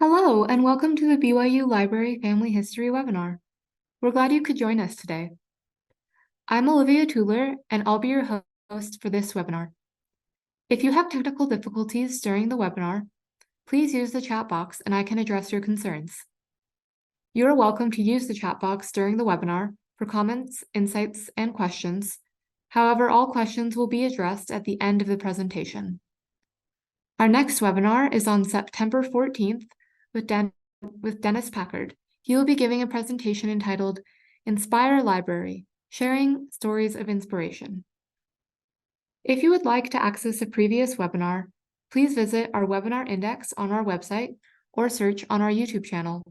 Hello, and welcome to the BYU Library Family History webinar. We're glad you could join us today. I'm Olivia Tuller, and I'll be your host for this webinar. If you have technical difficulties during the webinar, please use the chat box and I can address your concerns. You are welcome to use the chat box during the webinar for comments, insights, and questions. However, all questions will be addressed at the end of the presentation. Our next webinar is on September 14th with Dennis Packard. He will be giving a presentation entitled Inspire Library, Sharing Stories of Inspiration. If you would like to access a previous webinar, please visit our webinar index on our website or search on our YouTube channel.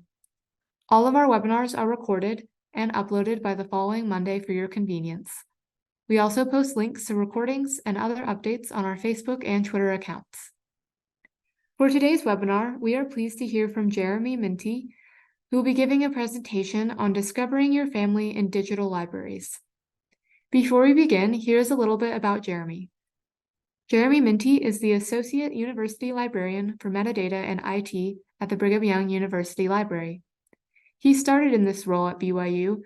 All of our webinars are recorded and uploaded by the following Monday for your convenience. We also post links to recordings and other updates on our Facebook and Twitter accounts. For today's webinar, we are pleased to hear from Jeremy Myntti, who will be giving a presentation on discovering your family in digital libraries. Before we begin, here's a little bit about Jeremy. Jeremy Myntti is the Associate University Librarian for Metadata and IT at the Brigham Young University Library. He started in this role at BYU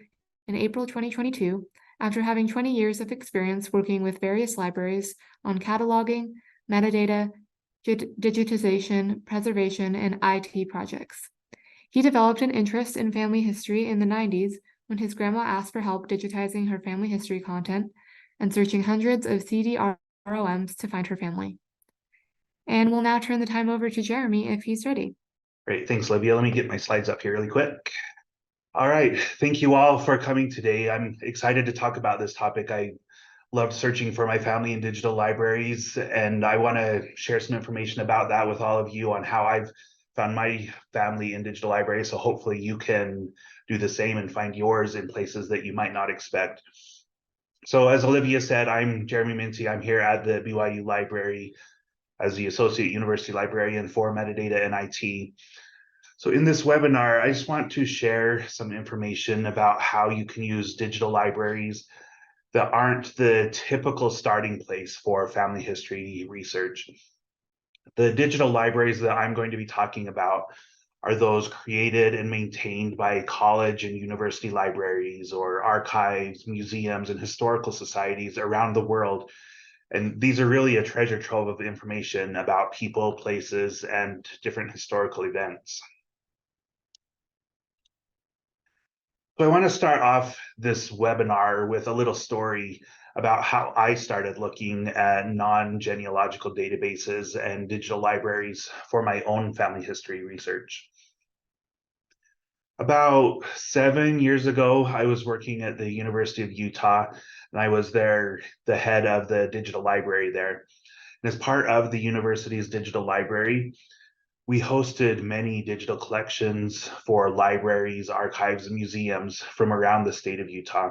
in April 2022 after having 20 years of experience working with various libraries on cataloging, metadata, digitization, preservation, and IT projects. He developed an interest in family history in the 90s when his grandma asked for help digitizing her family history content and searching hundreds of CD-ROMs to find her family. And we'll now turn the time over to Jeremy if he's ready. Great, thanks, Olivia. Let me get my slides up here really quick. All right, thank you all for coming today. I'm excited to talk about this topic. I loved searching for my family in digital libraries, and I want to share some information about that with all of you on how I've found my family in digital libraries. So hopefully you can do the same and find yours in places that you might not expect. So as Olivia said, I'm Jeremy Myntti. I'm here at the BYU Library as the Associate University Librarian for Metadata and IT. So in this webinar, I just want to share some information about how you can use digital libraries that aren't the typical starting place for family history research. The digital libraries that I'm going to be talking about are those created and maintained by college and university libraries or archives, museums, and historical societies around the world. And these are really a treasure trove of information about people, places, and different historical events. So I want to start off this webinar with a little story about how I started looking at non-genealogical databases and digital libraries for my own family history research. About 7 years ago, I was working at the University of Utah, and I was there, the head of the digital library there. And as part of the university's digital library, we hosted many digital collections for libraries, archives, and museums from around the state of Utah.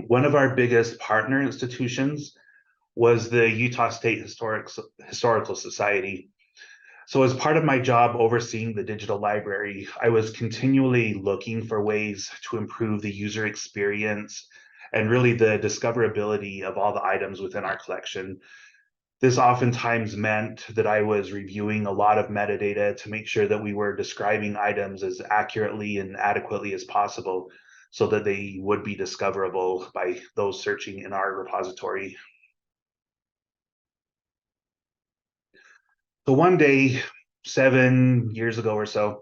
One of our biggest partner institutions was the Utah State Historical Society. So as part of my job overseeing the digital library, I was continually looking for ways to improve the user experience and really the discoverability of all the items within our collection. This oftentimes meant that I was reviewing a lot of metadata to make sure that we were describing items as accurately and adequately as possible so that they would be discoverable by those searching in our repository. So one day, 7 years ago or so,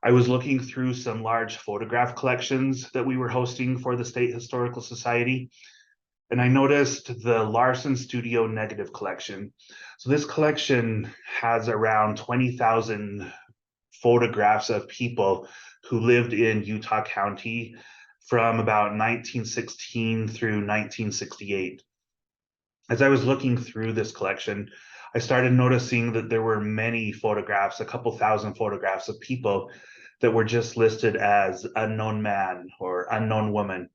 I was looking through some large photograph collections that we were hosting for the State Historical Society, and I noticed the Larson Studio Negative Collection. So this collection has around 20,000 photographs of people who lived in Utah County from about 1916 through 1968. As I was looking through this collection, I started noticing that there were many photographs, a couple thousand photographs of people that were just listed as unknown man or unknown woman,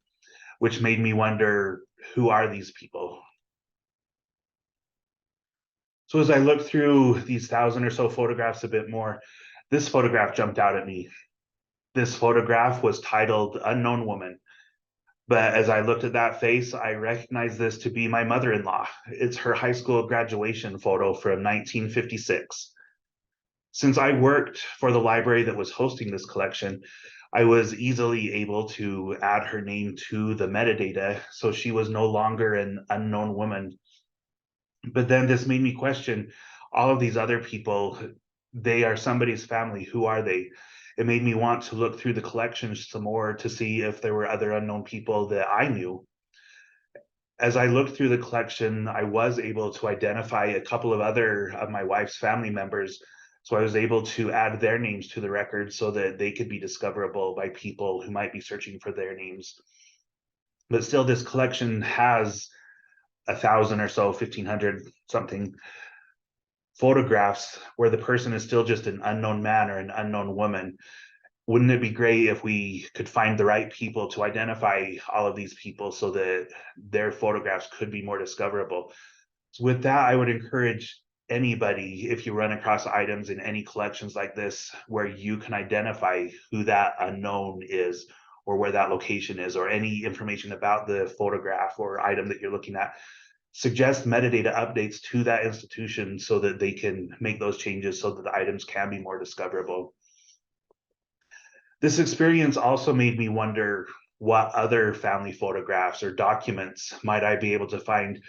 which made me wonder, who are these people? So as I looked through these 1,000 or so photographs a bit more, this photograph jumped out at me. This photograph was titled Unknown Woman. But as I looked at that face, I recognized this to be my mother-in-law. It's her high school graduation photo from 1956. Since I worked for the library that was hosting this collection, I was easily able to add her name to the metadata, so she was no longer an unknown woman. But then this made me question all of these other people. They are somebody's family. Who are they? It made me want to look through the collections some more to see if there were other unknown people that I knew. As I looked through the collection, I was able to identify a couple of other of my wife's family members. So I was able to add their names to the record so that they could be discoverable by people who might be searching for their names. But still, this collection has 1,000 or so, 1,500 something photographs where the person is still just an unknown man or an unknown woman. Wouldn't it be great if we could find the right people to identify all of these people so that their photographs could be more discoverable? So with that, I would encourage anybody, if you run across items in any collections like this, where you can identify who that unknown is or where that location is, or any information about the photograph or item that you're looking at, suggest metadata updates to that institution so that they can make those changes so that the items can be more discoverable. This experience also made me wonder what other family photographs or documents might I be able to find,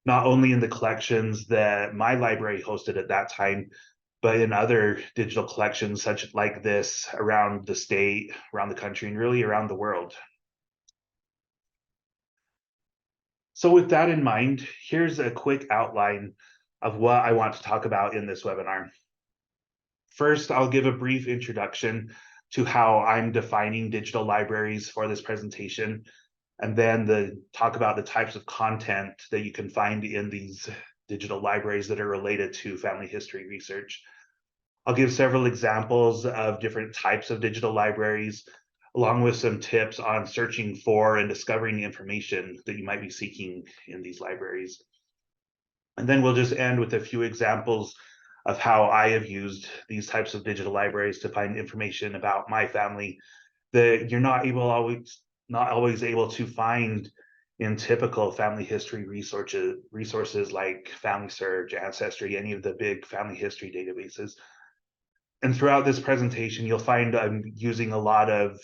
not only in the collections that my library hosted at that time, but in other digital collections such like this around the state, around the country, and really around the world. So with that in mind, here's a quick outline of what I want to talk about in this webinar. First, I'll give a brief introduction to how I'm defining digital libraries for this presentation, and then talk about the types of content that you can find in these digital libraries that are related to family history research. I'll give several examples of different types of digital libraries, along with some tips on searching for and discovering the information that you might be seeking in these libraries. And then we'll just end with a few examples of how I have used these types of digital libraries to find information about my family that you're not always able to find in typical family history resources like Family Search, Ancestry, any of the big family history databases. And throughout this presentation, you'll find I'm using a lot of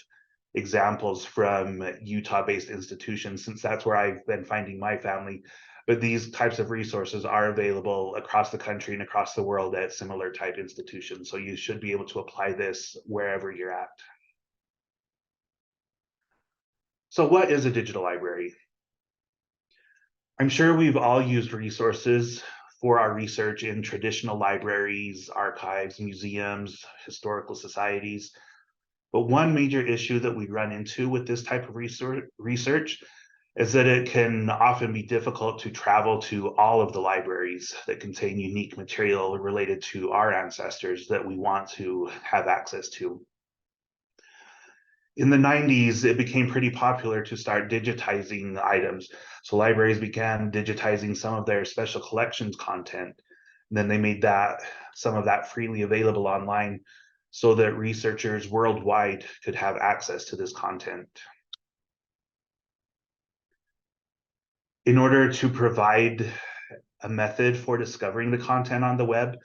examples from Utah-based institutions, since that's where I've been finding my family. But these types of resources are available across the country and across the world at similar type institutions. So you should be able to apply this wherever you're at. So what is a digital library? I'm sure we've all used resources for our research in traditional libraries, archives, museums, historical societies. But one major issue that we run into with this type of research is that it can often be difficult to travel to all of the libraries that contain unique material related to our ancestors that we want to have access to. In the 90s, it became pretty popular to start digitizing items. So libraries began digitizing some of their special collections content. And then they made some of that freely available online so that researchers worldwide could have access to this content. In order to provide a method for discovering the content on the web,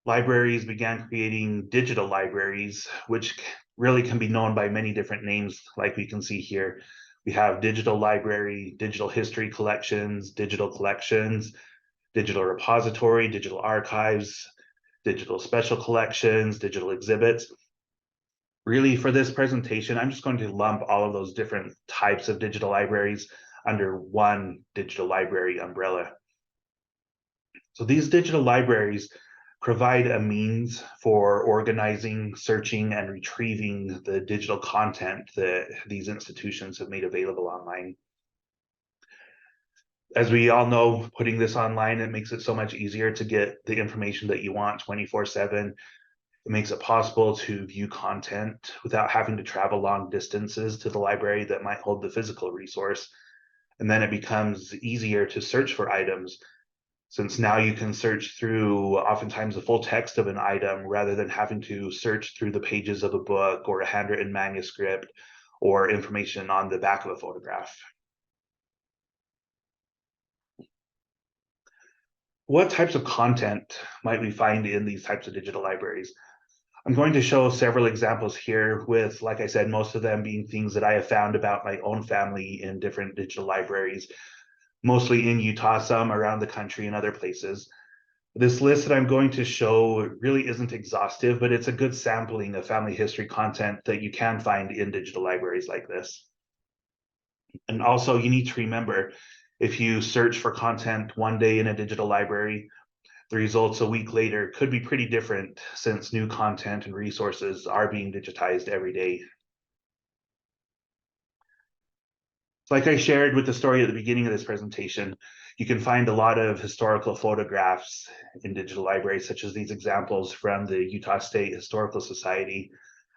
libraries began creating digital libraries, which really can be known by many different names, like we can see here. We have digital library, digital history collections, digital repository, digital archives, digital special collections, digital exhibits. Really, for this presentation, I'm just going to lump all of those different types of digital libraries under one digital library umbrella. So these digital libraries provide a means for organizing, searching, and retrieving the digital content that these institutions have made available online. As we all know, putting this online, it makes it so much easier to get the information that you want 24/7. It makes it possible to view content without having to travel long distances to the library that might hold the physical resource. And then it becomes easier to search for items, since now you can search through oftentimes the full text of an item rather than having to search through the pages of a book or a handwritten manuscript or information on the back of a photograph. What types of content might we find in these types of digital libraries? I'm going to show several examples here with, like I said, most of them being things that I have found about my own family in different digital libraries, mostly in Utah, some around the country and other places. This list that I'm going to show really isn't exhaustive, but it's a good sampling of family history content that you can find in digital libraries like this. And also, you need to remember, if you search for content one day in a digital library, the results a week later could be pretty different since new content and resources are being digitized every day. Like I shared with the story at the beginning of this presentation, you can find a lot of historical photographs in digital libraries, such as these examples from the Utah State Historical Society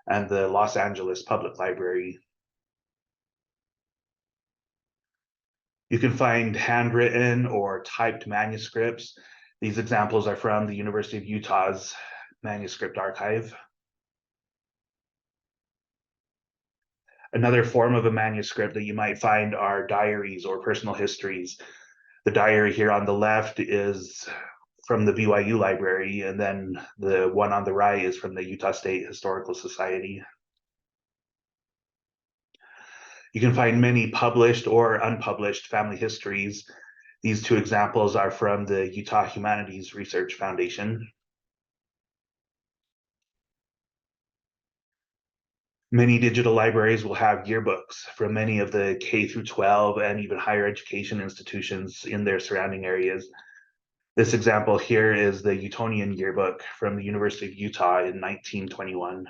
and the Los Angeles Public Library. You can find handwritten or typed manuscripts. These examples are from the University of Utah's manuscript archive. Another form of a manuscript that you might find are diaries or personal histories. The diary here on the left is from the BYU library, and then the one on the right is from the Utah State Historical Society. You can find many published or unpublished family histories. These two examples are from the Utah Humanities Research Foundation. Many digital libraries will have yearbooks from many of the K through 12 and even higher education institutions in their surrounding areas. This example here is the Utonian yearbook from the University of Utah in 1921.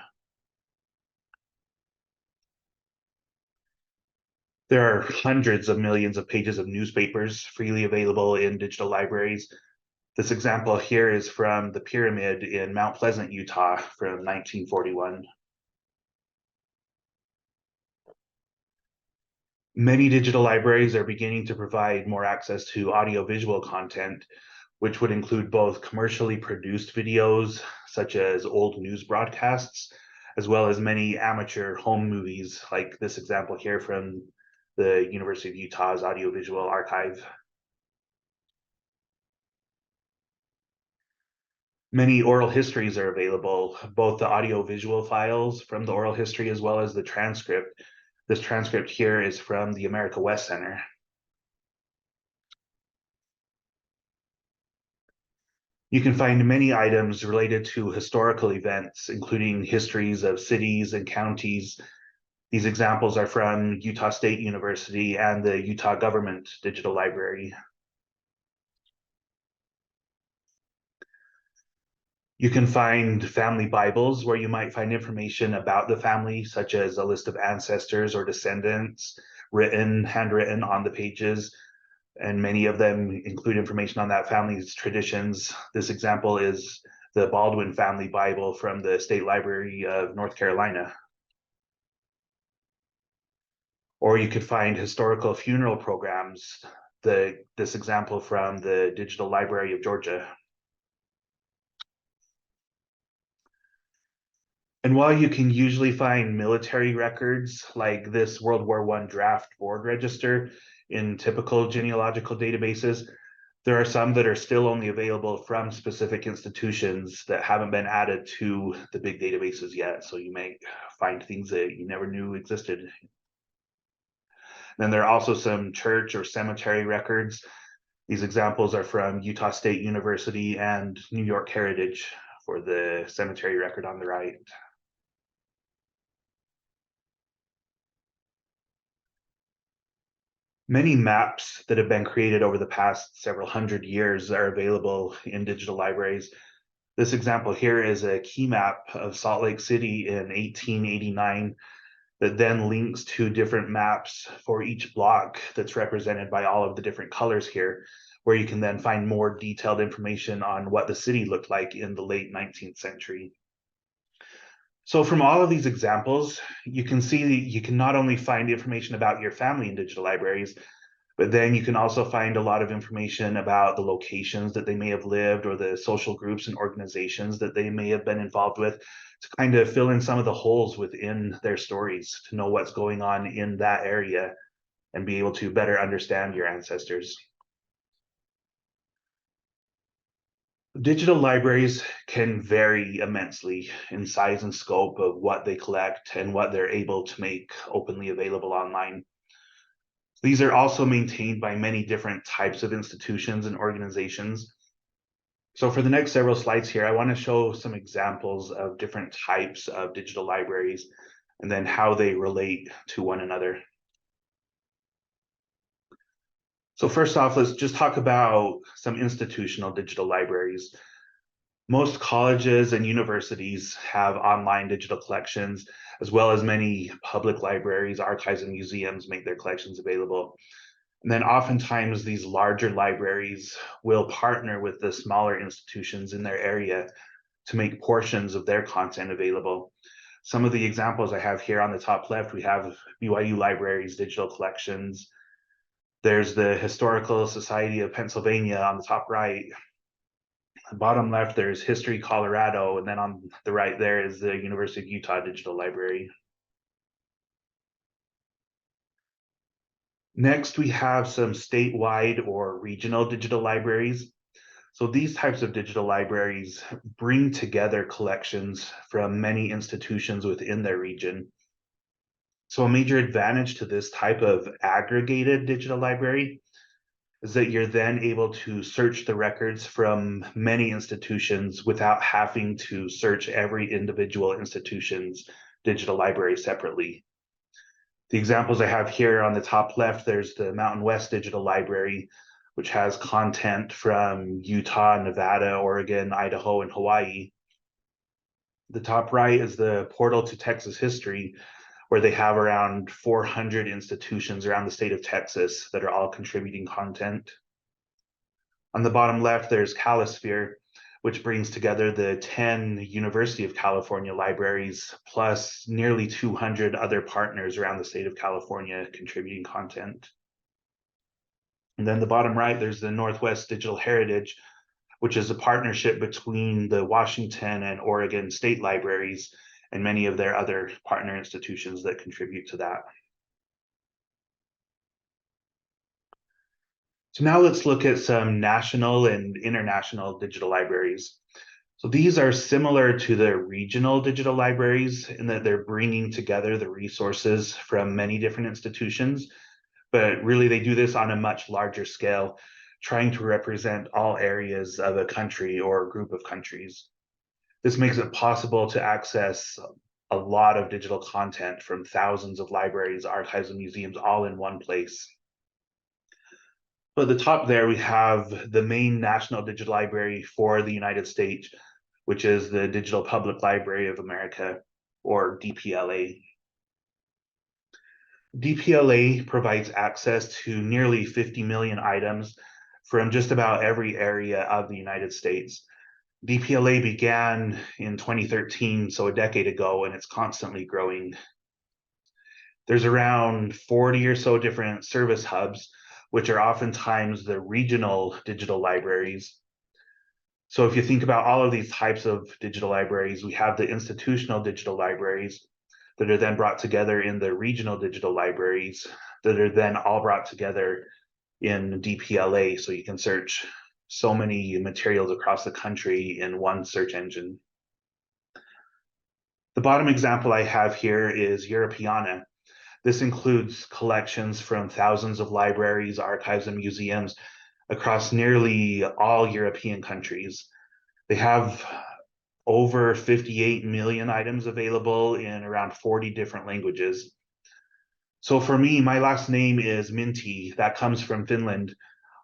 There are hundreds of millions of pages of newspapers freely available in digital libraries. This example here is from the Pyramid in Mount Pleasant, Utah from 1941. Many digital libraries are beginning to provide more access to audiovisual content, which would include both commercially produced videos, such as old news broadcasts, as well as many amateur home movies, like this example here from the University of Utah's Audiovisual Archive. Many oral histories are available, both the audiovisual files from the oral history as well as the transcript. This transcript here is from the America West Center. You can find many items related to historical events, including histories of cities and counties. These examples are from Utah State University and the Utah Government Digital Library. You can find family Bibles where you might find information about the family, such as a list of ancestors or descendants, handwritten on the pages, and many of them include information on that family's traditions. This example is the Baldwin Family Bible from the State Library of North Carolina. Or you could find historical funeral programs, this example from the Digital Library of Georgia. And while you can usually find military records like this World War I draft board register in typical genealogical databases, there are some that are still only available from specific institutions that haven't been added to the big databases yet. So you may find things that you never knew existed. Then there are also some church or cemetery records. These examples are from Utah State University and New York Heritage for the cemetery record on the right. Many maps that have been created over the past several hundred years are available in digital libraries. This example here is a key map of Salt Lake City in 1889 that then links to different maps for each block that's represented by all of the different colors here, where you can then find more detailed information on what the city looked like in the late 19th century. So from all of these examples, you can see that you can not only find information about your family in digital libraries, but then you can also find a lot of information about the locations that they may have lived or the social groups and organizations that they may have been involved with to kind of fill in some of the holes within their stories, to know what's going on in that area and be able to better understand your ancestors. Digital libraries can vary immensely in size and scope of what they collect and what they're able to make openly available online. These are also maintained by many different types of institutions and organizations. So for the next several slides here, I want to show some examples of different types of digital libraries and then how they relate to one another. So first off, let's just talk about some institutional digital libraries. Most colleges and universities have online digital collections, as well as many public libraries, archives, and museums make their collections available. And then oftentimes these larger libraries will partner with the smaller institutions in their area to make portions of their content available. Some of the examples I have here on the top left, we have BYU Library's digital collections. There's the Historical Society of Pennsylvania on the top right. Bottom left, there's History Colorado, and then on the right there is the University of Utah Digital Library. Next, we have some statewide or regional digital libraries. So these types of digital libraries bring together collections from many institutions within their region. So a major advantage to this type of aggregated digital library is that you're then able to search the records from many institutions without having to search every individual institution's digital library separately. The examples I have here on the top left, there's the Mountain West Digital Library, which has content from Utah, Nevada, Oregon, Idaho, and Hawaii. The top right is the Portal to Texas History, where they have around 400 institutions around the state of Texas that are all contributing content. On the bottom left, there's Calisphere, which brings together the 10 University of California libraries, plus nearly 200 other partners around the state of California contributing content. And then the bottom right, there's the Northwest Digital Heritage, which is a partnership between the Washington and Oregon state libraries and many of their other partner institutions that contribute to that. So now let's look at some national and international digital libraries. So these are similar to the regional digital libraries in that they're bringing together the resources from many different institutions, but really they do this on a much larger scale, trying to represent all areas of a country or a group of countries. This makes it possible to access a lot of digital content from thousands of libraries, archives, and museums all in one place. So at the top there, we have the main National Digital Library for the United States, which is the Digital Public Library of America, or DPLA. DPLA provides access to nearly 50 million items from just about every area of the United States. DPLA began in 2013, so a decade ago, and it's constantly growing. There's around 40 or so different service hubs, which are oftentimes the regional digital libraries. So if you think about all of these types of digital libraries, we have the institutional digital libraries that are then brought together in the regional digital libraries that are then all brought together in DPLA. So you can search so many materials across the country in one search engine. The bottom example I have here is Europeana. This includes collections from thousands of libraries, archives, and museums across nearly all European countries. They have over 58 million items available in around 40 different languages. So for me, my last name is Myntti. That comes from Finland.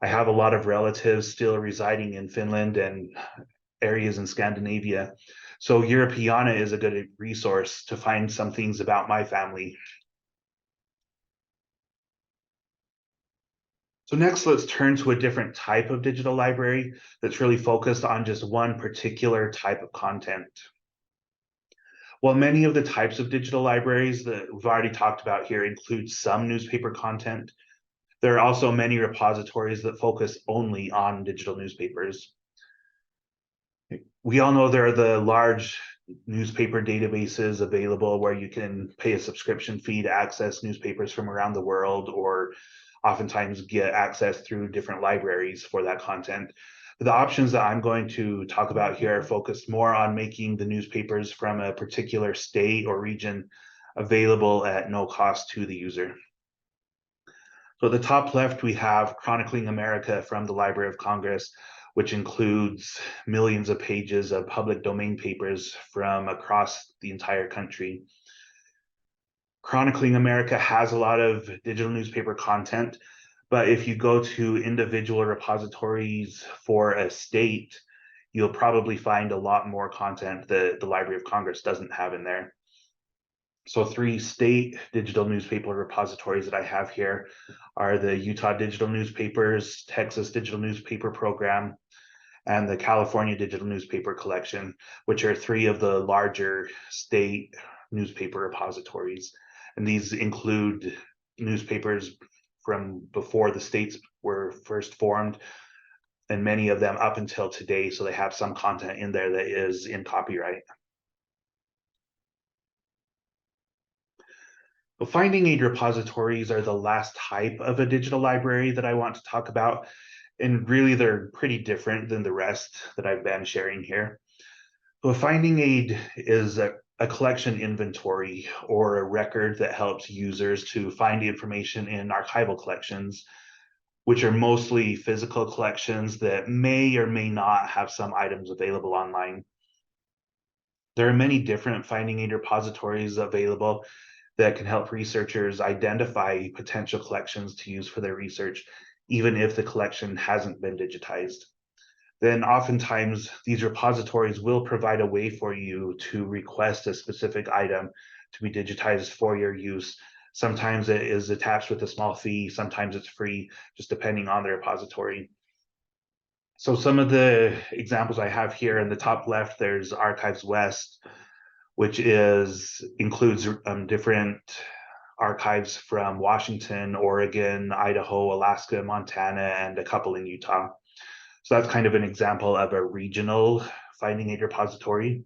I have a lot of relatives still residing in Finland and areas in Scandinavia. So Europeana is a good resource to find some things about my family. So next, let's turn to a different type of digital library that's really focused on just one particular type of content. While many of the types of digital libraries that we've already talked about here include some newspaper content, there are also many repositories that focus only on digital newspapers. We all know there are the large newspaper databases available where you can pay a subscription fee to access newspapers from around the world, or oftentimes get access through different libraries for that content. The options that I'm going to talk about here are focused more on making the newspapers from a particular state or region available at no cost to the user. So at the top left, we have Chronicling America from the Library of Congress, which includes millions of pages of public domain papers from across the entire country. Chronicling America has a lot of digital newspaper content, but if you go to individual repositories for a state, you'll probably find a lot more content that the Library of Congress doesn't have in there. So 3 state digital newspaper repositories that I have here are the Utah Digital Newspapers, Texas Digital Newspaper Program, and the California Digital Newspaper Collection, which are 3 of the larger state newspaper repositories. And these include newspapers from before the states were first formed, and many of them up until today. So they have some content in there that is in copyright. Well, finding aid repositories are the last type of a digital library that I want to talk about. And really, they're pretty different than the rest that I've been sharing here. So a finding aid is a collection inventory or a record that helps users to find information in archival collections, which are mostly physical collections that may or may not have some items available online. There are many different finding aid repositories available that can help researchers identify potential collections to use for their research, even if the collection hasn't been digitized. Then oftentimes these repositories will provide a way for you to request a specific item to be digitized for your use. Sometimes it is attached with a small fee, sometimes it's free, just depending on the repository. So some of the examples I have here in the top left, there's Archives West, which includes different archives from Washington, Oregon, Idaho, Alaska, Montana, and a couple in Utah. So that's kind of an example of a regional finding aid repository.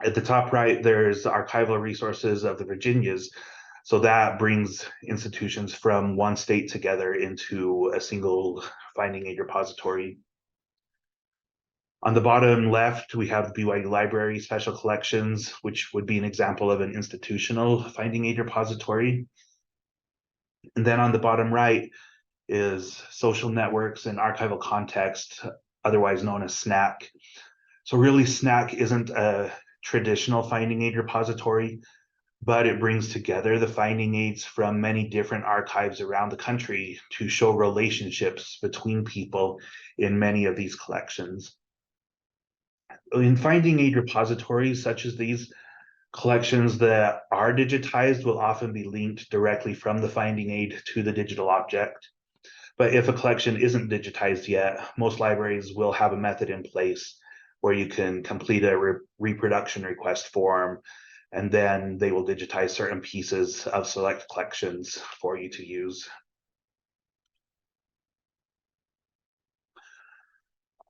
At the top right, there's archival resources of the Virginias. So that brings institutions from one state together into a single finding aid repository. On the bottom left, we have the BYU Library Special Collections, which would be an example of an institutional finding aid repository. And then on the bottom right is Social Networks and Archival Context, otherwise known as SNAC. So really, SNAC isn't a traditional finding aid repository, but it brings together the finding aids from many different archives around the country to show relationships between people in many of these collections. In finding aid repositories such as these, collections that are digitized will often be linked directly from the finding aid to the digital object. But if a collection isn't digitized yet, most libraries will have a method in place where you can complete a reproduction request form, and then they will digitize certain pieces of select collections for you to use.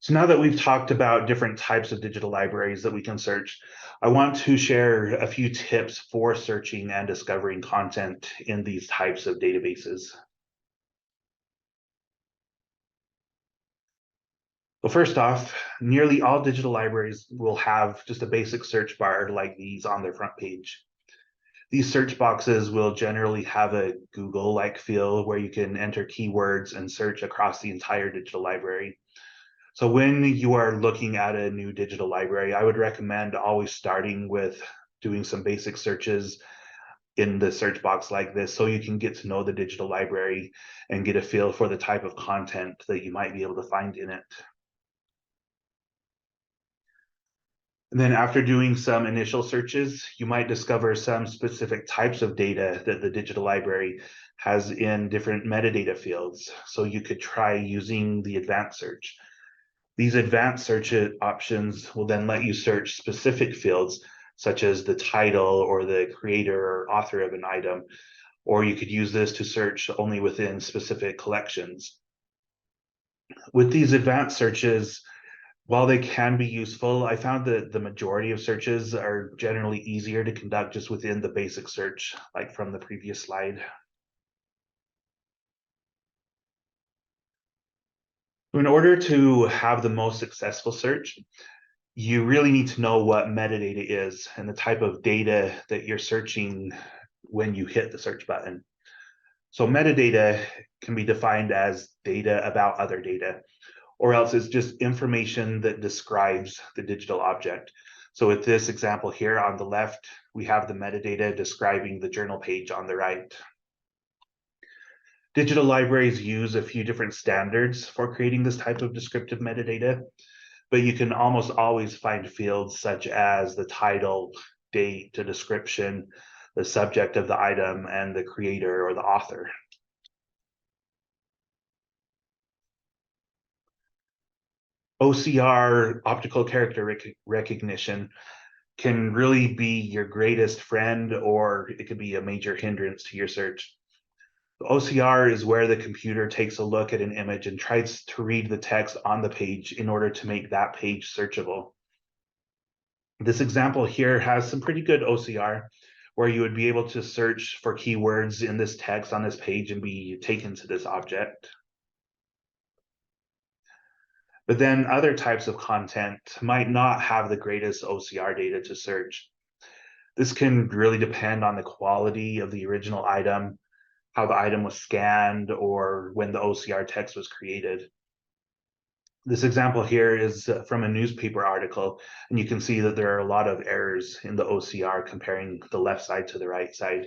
So now that we've talked about different types of digital libraries that we can search, I want to share a few tips for searching and discovering content in these types of databases. Well, first off, nearly all digital libraries will have just a basic search bar like these on their front page. These search boxes will generally have a Google-like feel where you can enter keywords and search across the entire digital library. So when you are looking at a new digital library, I would recommend always starting with doing some basic searches in the search box like this so you can get to know the digital library and get a feel for the type of content that you might be able to find in it. And then after doing some initial searches, you might discover some specific types of data that the digital library has in different metadata fields. So you could try using the advanced search. These advanced search options will then let you search specific fields, such as the title or the creator or author of an item, or you could use this to search only within specific collections. With these advanced searches, while they can be useful, I found that the majority of searches are generally easier to conduct just within the basic search, like from the previous slide. In order to have the most successful search, you really need to know what metadata is and the type of data that you're searching when you hit the search button. So metadata can be defined as data about other data, or else it's just information that describes the digital object. So with this example here on the left, we have the metadata describing the journal page on the right. Digital libraries use a few different standards for creating this type of descriptive metadata, but you can almost always find fields such as the title, date, the description, the subject of the item, and the creator or the author. OCR, optical character recognition, can really be your greatest friend, or it could be a major hindrance to your search. OCR is where the computer takes a look at an image and tries to read the text on the page in order to make that page searchable. This example here has some pretty good OCR, where you would be able to search for keywords in this text on this page and be taken to this object. But then other types of content might not have the greatest OCR data to search. This can really depend on the quality of the original item, how the item was scanned, or when the OCR text was created. This example here is from a newspaper article, and you can see that there are a lot of errors in the OCR comparing the left side to the right side,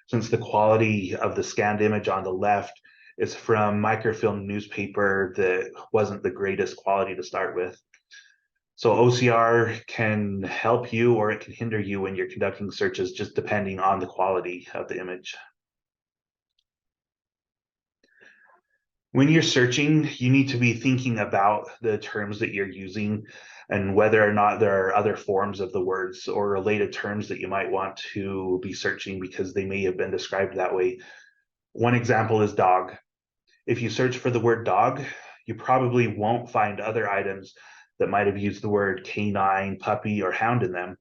since the quality of the scanned image on the left is from microfilm newspaper that wasn't the greatest quality to start with. So OCR can help you or it can hinder you when you're conducting searches, just depending on the quality of the image. When you're searching, you need to be thinking about the terms that you're using and whether or not there are other forms of the words or related terms that you might want to be searching because they may have been described that way. One example is dog. If you search for the word dog, you probably won't find other items that might have used the word canine, puppy, or hound in them.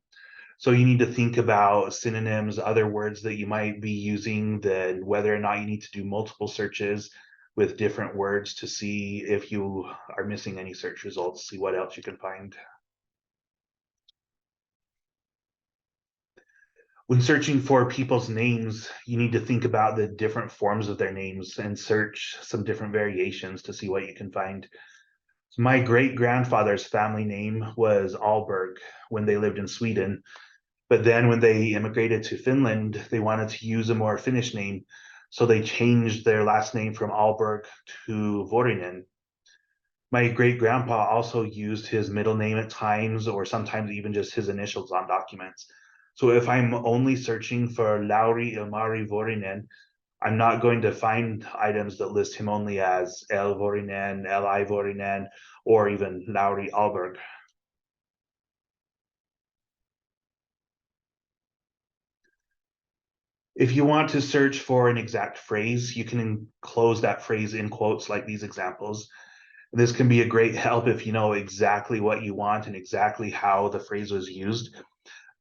So you need to think about synonyms, other words that you might be using, then whether or not you need to do multiple searches with different words to see if you are missing any search results, see what else you can find. When searching for people's names, you need to think about the different forms of their names and search some different variations to see what you can find. So my great-grandfather's family name was Alberg when they lived in Sweden. But then when they immigrated to Finland, they wanted to use a more Finnish name. So they changed their last name from Alberg to Vorinen. My great-grandpa also used his middle name at times, or sometimes even just his initials on documents. So if I'm only searching for Lauri Ilmari Vorinen, I'm not going to find items that list him only as L Vorinen, Li Vorinen, or even Lauri Alberg. If you want to search for an exact phrase, you can enclose that phrase in quotes like these examples. This can be a great help if you know exactly what you want and exactly how the phrase was used,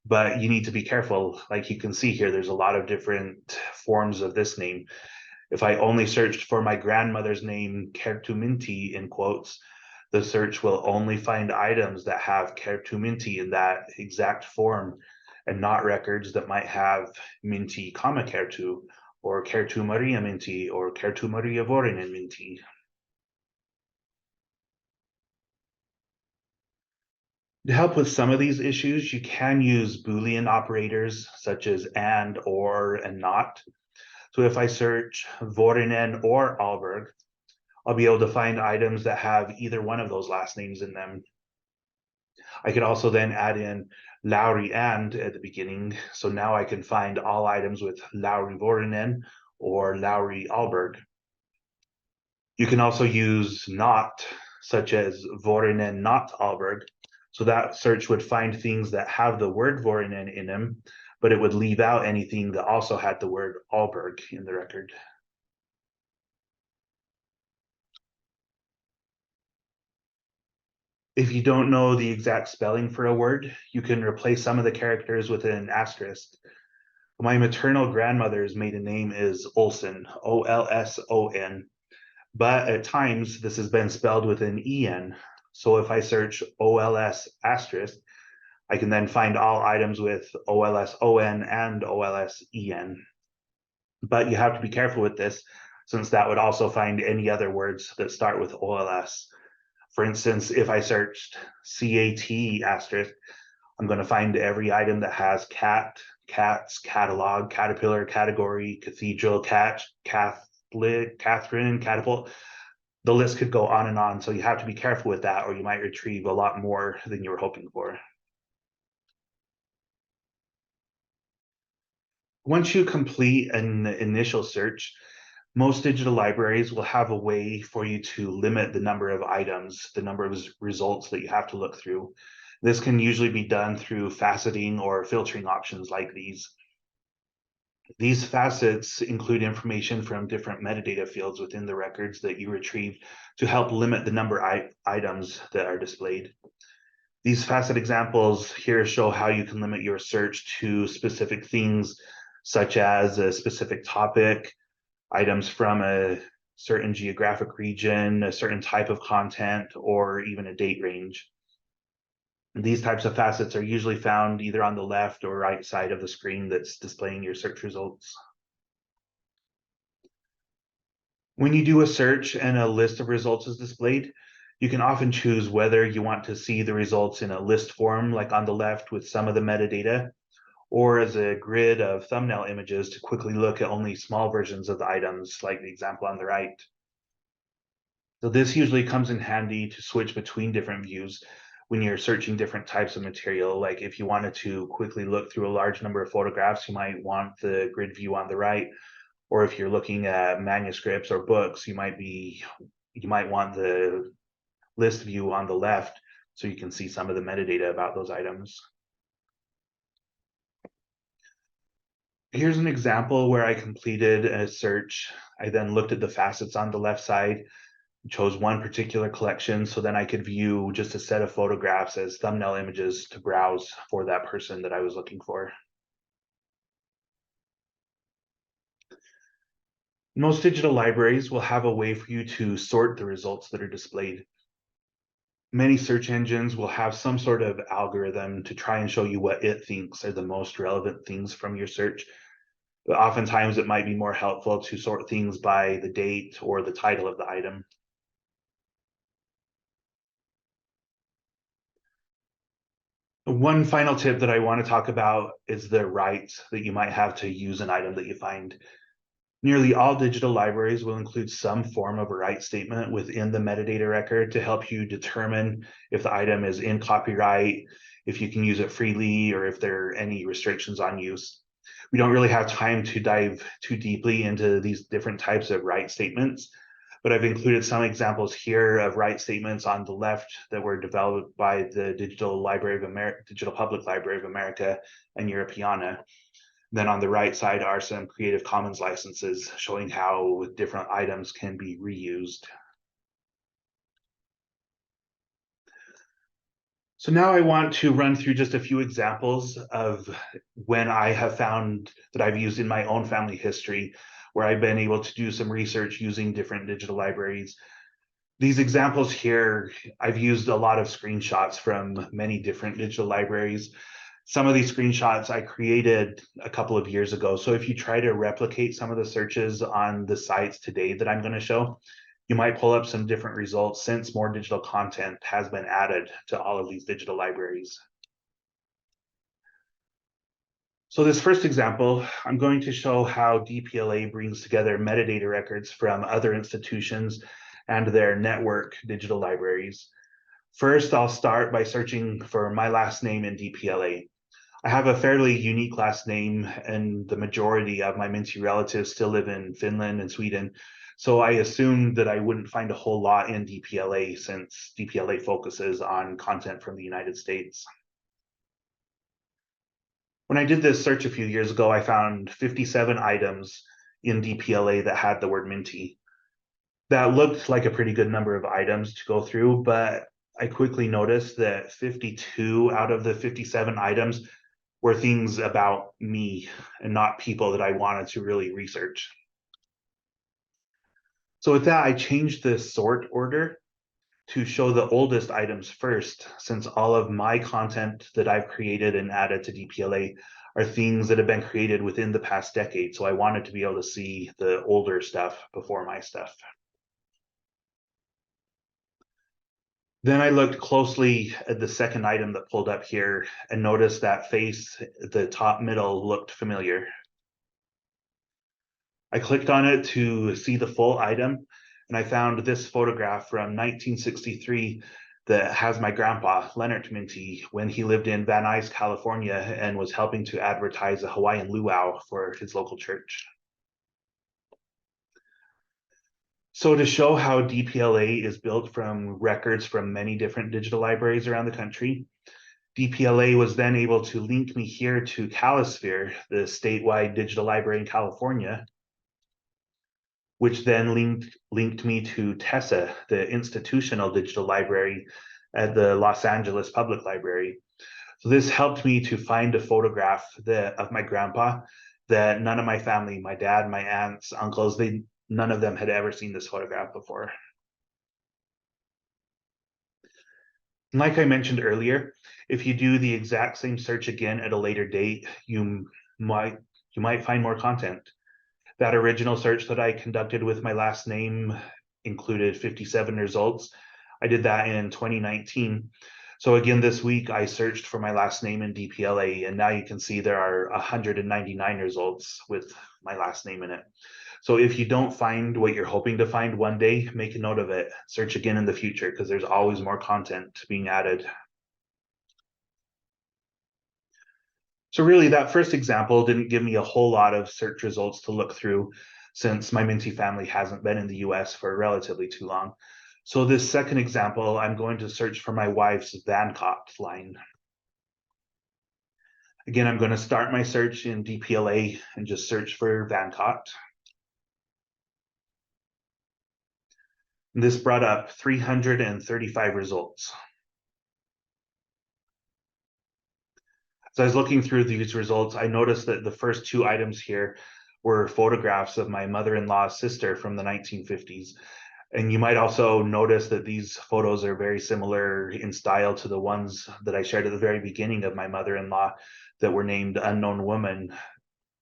but you need to be careful. Like you can see here, there's a lot of different forms of this name. If I only searched for my grandmother's name, Kertuminti, in quotes, the search will only find items that have Kertuminti in that exact form and not records that might have Minti, Kertu, or Kertu Maria Minti, or Kertu Maria Vorinen Minti. To help with some of these issues, you can use Boolean operators such as and, or, and not. So if I search Vorinen or Alberg, I'll be able to find items that have either one of those last names in them. I could also then add in Lauri and at the beginning. So now I can find all items with Lauri Vorinen or Lauri Alberg. You can also use not, such as Vorinen not Alberg. So that search would find things that have the word Vorinen in them, but it would leave out anything that also had the word Alberg in the record. If you don't know the exact spelling for a word, you can replace some of the characters with an asterisk. My maternal grandmother's maiden name is Olson, Olson, but at times this has been spelled with an EN. So if I search OLS asterisk, I can then find all items with OLS ON and OLS EN. But you have to be careful with this, since that would also find any other words that start with OLS. For instance, if I searched CAT asterisk, I'm going to find every item that has cat, cats, catalog, caterpillar, category, cathedral, cat, Catholic, Catherine, catapult. The list could go on and on. So you have to be careful with that, or you might retrieve a lot more than you were hoping for. Once you complete an initial search, most digital libraries will have a way for you to limit the number of items, the number of results that you have to look through. This can usually be done through faceting or filtering options like these. These facets include information from different metadata fields within the records that you retrieved to help limit the number of items that are displayed. These facet examples here show how you can limit your search to specific things, such as a specific topic, items from a certain geographic region, a certain type of content, or even a date range. These types of facets are usually found either on the left or right side of the screen that's displaying your search results. When you do a search and a list of results is displayed, you can often choose whether you want to see the results in a list form, like on the left with some of the metadata, or as a grid of thumbnail images to quickly look at only small versions of the items, like the example on the right. So this usually comes in handy to switch between different views when you're searching different types of material. Like if you wanted to quickly look through a large number of photographs, you might want the grid view on the right. Or if you're looking at manuscripts or books, you might want the list view on the left so you can see some of the metadata about those items. Here's an example where I completed a search. I then looked at the facets on the left side, chose one particular collection, so then I could view just a set of photographs as thumbnail images to browse for that person that I was looking for. Most digital libraries will have a way for you to sort the results that are displayed. Many search engines will have some sort of algorithm to try and show you what it thinks are the most relevant things from your search. But oftentimes it might be more helpful to sort things by the date or the title of the item. One final tip that I want to talk about is the rights that you might have to use an item that you find. Nearly all digital libraries will include some form of a right statement within the metadata record to help you determine if the item is in copyright, if you can use it freely, or if there are any restrictions on use. We don't really have time to dive too deeply into these different types of right statements, but I've included some examples here of right statements on the left that were developed by the Digital Public Library of America and Europeana. Then on the right side are some Creative Commons licenses showing how different items can be reused. So now I want to run through just a few examples of when I have found that I've used in my own family history, where I've been able to do some research using different digital libraries. These examples here, I've used a lot of screenshots from many different digital libraries. Some of these screenshots I created a couple of years ago. So if you try to replicate some of the searches on the sites today that I'm going to show, you might pull up some different results since more digital content has been added to all of these digital libraries. So this first example, I'm going to show how DPLA brings together metadata records from other institutions and their network digital libraries. First, I'll start by searching for my last name in DPLA. I have a fairly unique last name, and the majority of my Myntti relatives still live in Finland and Sweden. So I assumed that I wouldn't find a whole lot in DPLA since DPLA focuses on content from the United States. When I did this search a few years ago, I found 57 items in DPLA that had the word Myntti. That looked like a pretty good number of items to go through, but I quickly noticed that 52 out of the 57 items were things about me and not people that I wanted to really research. So with that, I changed the sort order to show the oldest items first, since all of my content that I've created and added to DPLA are things that have been created within the past decade. So I wanted to be able to see the older stuff before my stuff. Then I looked closely at the second item that pulled up here and noticed that face at the top middle looked familiar. I clicked on it to see the full item, and I found this photograph from 1963 that has my grandpa, Leonard Myntti, when he lived in Van Nuys, California, and was helping to advertise a Hawaiian luau for his local church. So to show how DPLA is built from records from many different digital libraries around the country, DPLA was then able to link me here to Calisphere, the statewide digital library in California, which then linked me to TESA, the institutional digital library at the Los Angeles Public Library. So this helped me to find a photograph of my grandpa that none of my family, my dad, my aunts, uncles, none of them had ever seen this photograph before. And like I mentioned earlier, if you do the exact same search again at a later date, you might find more content. That original search that I conducted with my last name included 57 results. I did that in 2019. So again, this week I searched for my last name in DPLA, and now you can see there are 199 results with my last name in it. So if you don't find what you're hoping to find one day, make a note of it. Search again in the future because there's always more content being added. So really that first example didn't give me a whole lot of search results to look through since my Myntti family hasn't been in the US for relatively too long. So this second example, I'm going to search for my wife's Vancott line. Again, I'm going to start my search in DPLA and just search for Vancott. This brought up 335 results. As I was looking through these results, I noticed that the first two items here were photographs of my mother-in-law's sister from the 1950s. And you might also notice that these photos are very similar in style to the ones that I shared at the very beginning of my mother-in-law that were named Unknown Woman.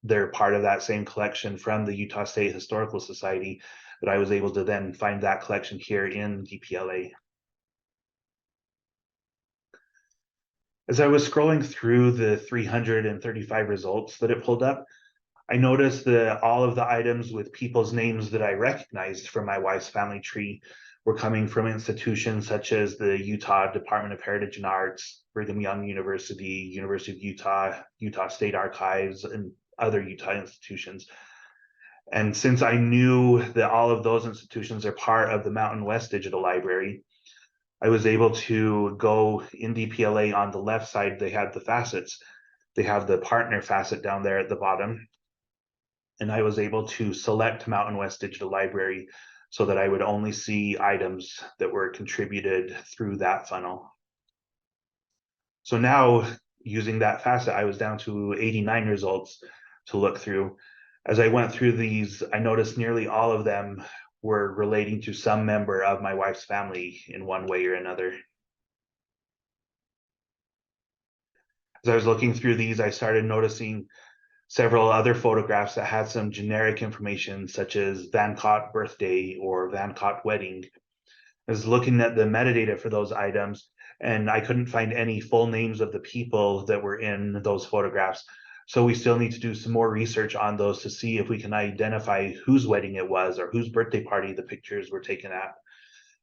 They're part of that same collection from the Utah State Historical Society that I was able to then find that collection here in DPLA. As I was scrolling through the 335 results that it pulled up, I noticed that all of the items with people's names that I recognized from my wife's family tree were coming from institutions such as the Utah Department of Heritage and Arts, Brigham Young University, University of Utah, Utah State Archives, and other Utah institutions. And since I knew that all of those institutions are part of the Mountain West Digital Library, I was able to go in DPLA on the left side, they had the facets. They have the partner facet down there at the bottom. And I was able to select Mountain West Digital Library so that I would only see items that were contributed through that funnel. So now using that facet, I was down to 89 results to look through. As I went through these, I noticed nearly all of them were relating to some member of my wife's family in one way or another. As I was looking through these, I started noticing several other photographs that had some generic information such as Vancott birthday or Vancott wedding. I was looking at the metadata for those items and I couldn't find any full names of the people that were in those photographs. So we still need to do some more research on those to see if we can identify whose wedding it was or whose birthday party the pictures were taken at.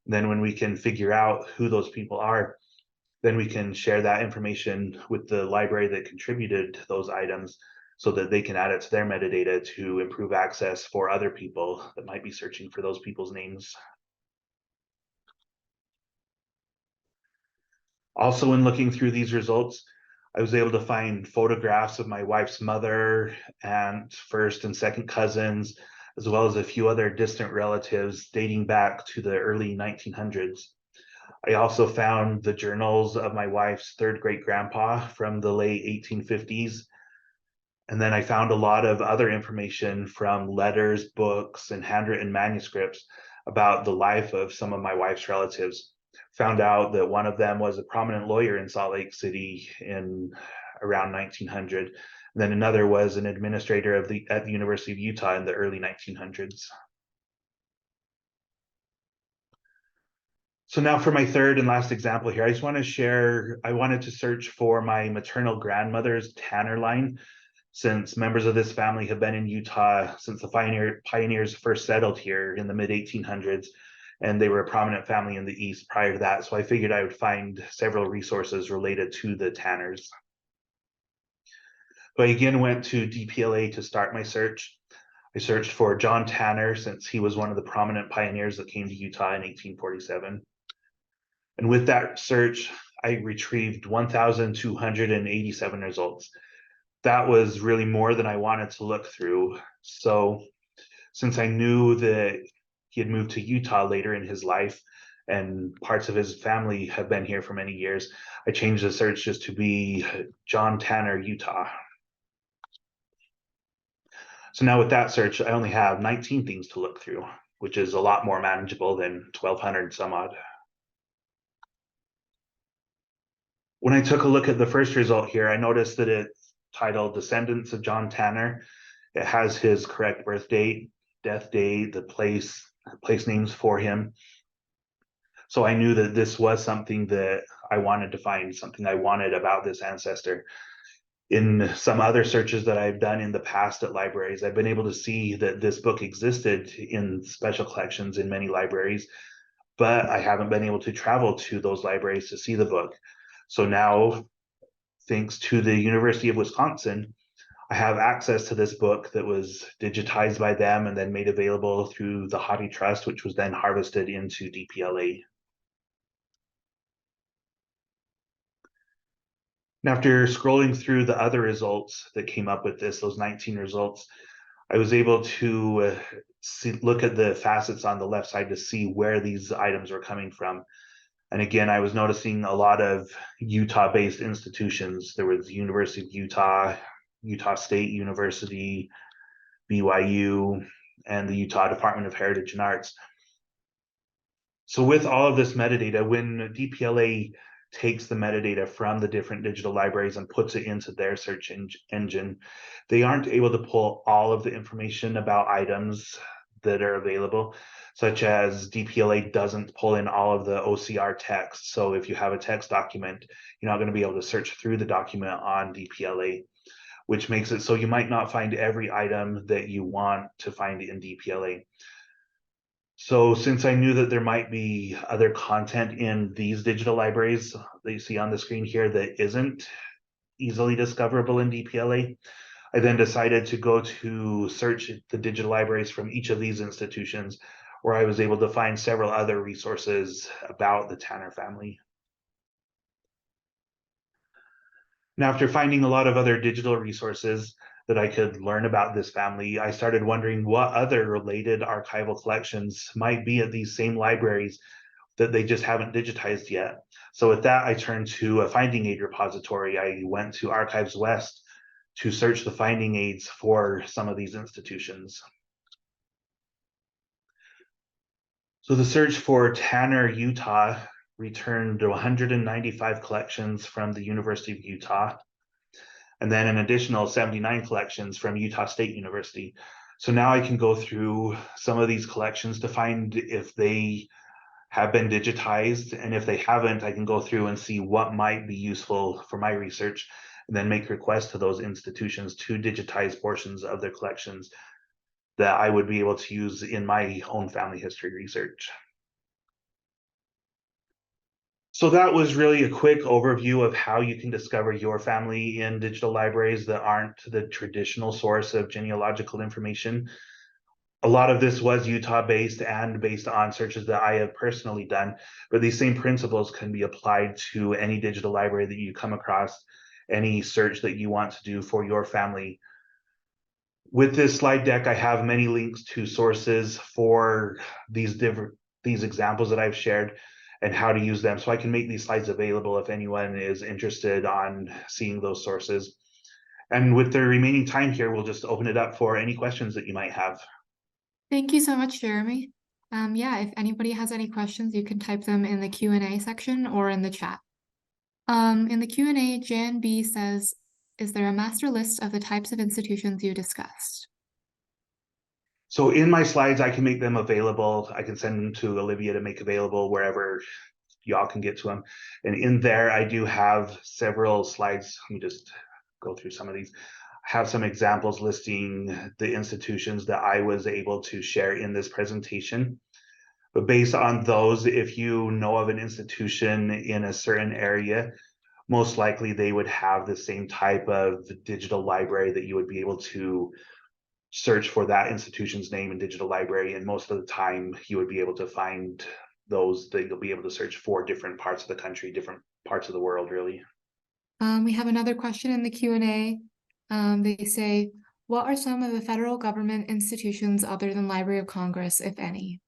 Then when we can figure out who those people are, then we can share that information with the library that contributed those items so that they can add it to their metadata to improve access for other people that might be searching for those people's names. Also, in looking through these results, I was able to find photographs of my wife's mother, aunt, first and second cousins, as well as a few other distant relatives dating back to the early 1900s. I also found the journals of my wife's third great grandpa from the late 1850s. And then I found a lot of other information from letters, books, and handwritten manuscripts about the life of some of my wife's relatives. Found out that one of them was a prominent lawyer in Salt Lake City in around 1900. And then another was an administrator at the University of Utah in the early 1900s. So now for my third and last example here, I wanted to search for my maternal grandmother's tanner line, since members of this family have been in Utah since the pioneers first settled here in the mid 1800s, and they were a prominent family in the East prior to that. So I figured I would find several resources related to the tanners. So I again went to DPLA to start my search. I searched for John Tanner, since he was one of the prominent pioneers that came to Utah in 1847. And with that search, I retrieved 1,287 results. That was really more than I wanted to look through. So since I knew that he had moved to Utah later in his life and parts of his family have been here for many years, I changed the search just to be John Tanner, Utah. So now with that search, I only have 19 things to look through, which is a lot more manageable than 1,200 some odd. When I took a look at the first result here, I noticed that it's titled Descendants of John Tanner. It has his correct birth date, death date, the place names for him. So I knew that this was something that I wanted to find, something I wanted about this ancestor. In some other searches that I've done in the past at libraries, I've been able to see that this book existed in special collections in many libraries, but I haven't been able to travel to those libraries to see the book. So now, thanks to the University of Wisconsin, I have access to this book that was digitized by them and then made available through the Hobby Trust, which was then harvested into DPLA. And after scrolling through the other results that came up with this, those 19 results, I was able to look at the facets on the left side to see where these items were coming from. And again, I was noticing a lot of Utah-based institutions. There was the University of Utah, Utah State University, BYU, and the Utah Department of Heritage and Arts. So with all of this metadata, when DPLA takes the metadata from the different digital libraries and puts it into their search engine, they aren't able to pull all of the information about items that are available, such as DPLA doesn't pull in all of the OCR text. So if you have a text document, you're not going to be able to search through the document on DPLA, which makes it so you might not find every item that you want to find in DPLA. So since I knew that there might be other content in these digital libraries that you see on the screen here that isn't easily discoverable in DPLA, I then decided to go to search the digital libraries from each of these institutions, where I was able to find several other resources about the Tanner family. And after finding a lot of other digital resources that I could learn about this family, I started wondering what other related archival collections might be at these same libraries that they just haven't digitized yet. So with that, I turned to a finding aid repository. I went to Archives West to search the finding aids for some of these institutions. So the search for Tanner, Utah returned 195 collections from the University of Utah, and then an additional 79 collections from Utah State University. So now I can go through some of these collections to find if they have been digitized, and if they haven't, I can go through and see what might be useful for my research, and then make requests to those institutions to digitize portions of their collections that I would be able to use in my own family history research. So that was really a quick overview of how you can discover your family in digital libraries that aren't the traditional source of genealogical information. A lot of this was Utah-based and based on searches that I have personally done, but these same principles can be applied to any digital library that you come across, any search that you want to do for your family. With this slide deck, I have many links to sources for these examples that I've shared and how to use them. So I can make these slides available if anyone is interested on seeing those sources. And with the remaining time here, we'll just open it up for any questions that you might have. Thank you so much, Jeremy. Yeah, if anybody has any questions, you can type them in the Q&A section or in the chat. In the Q&A, Jan B says, is there a master list of the types of institutions you discussed? So in my slides, I can make them available. I can send them to Olivia to make available wherever y'all can get to them. And in there, I do have several slides. Let me just go through some of these. I have some examples listing the institutions that I was able to share in this presentation. But based on those, if you know of an institution in a certain area, most likely they would have the same type of digital library that you would be able to search for that institution's name in digital library. And most of the time you would be able to find those that you'll be able to search for different parts of the country, different parts of the world, really. We have another question in the Q&A. They say, what are some of the federal government institutions other than Library of Congress, if any?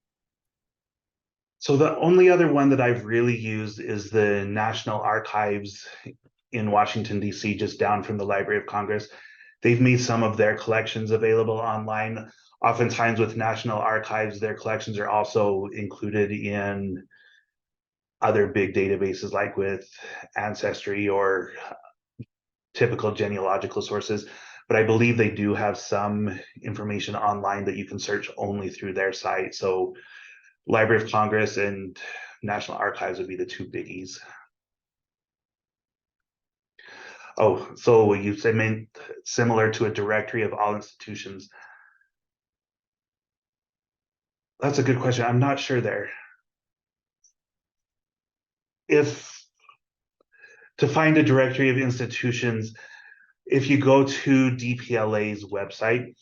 So the only other one that I've really used is the National Archives in Washington, D.C., just down from the Library of Congress. They've made some of their collections available online. Oftentimes with National Archives, their collections are also included in other big databases like with Ancestry or typical genealogical sources. But I believe they do have some information online that you can search only through their site. So Library of Congress and National Archives would be the two biggies. Oh, so you said meant similar to a directory of all institutions. That's a good question. I'm not sure there. If to find a directory of institutions, if you go to DPLA's website,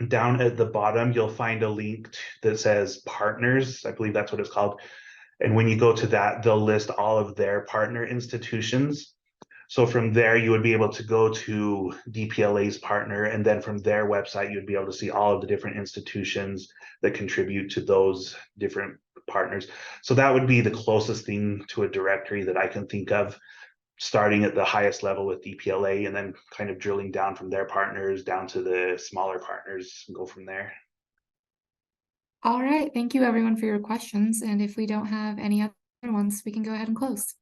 down at the bottom, you'll find a link that says partners. I believe that's what it's called. And when you go to that, they'll list all of their partner institutions. So from there, you would be able to go to DPLA's partner, and then from their website, you'd be able to see all of the different institutions that contribute to those different partners. So that would be the closest thing to a directory that I can think of, starting at the highest level with DPLA and then kind of drilling down from their partners down to the smaller partners and go from there. All right, thank you everyone for your questions. And if we don't have any other ones, we can go ahead and close.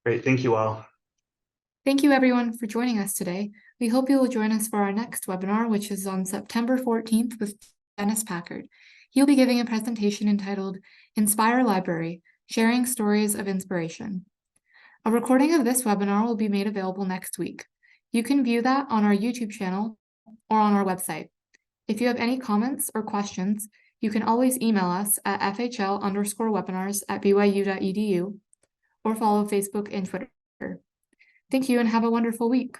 Great, thank you all. Thank you everyone for joining us today. We hope you will join us for our next webinar, which is on September 14th with Dennis Packard. He'll be giving a presentation entitled Inspire Library, Sharing Stories of Inspiration. A recording of this webinar will be made available next week. You can view that on our YouTube channel or on our website. If you have any comments or questions, you can always email us at fhl_webinars@byu.edu or follow Facebook and Twitter. Thank you and have a wonderful week.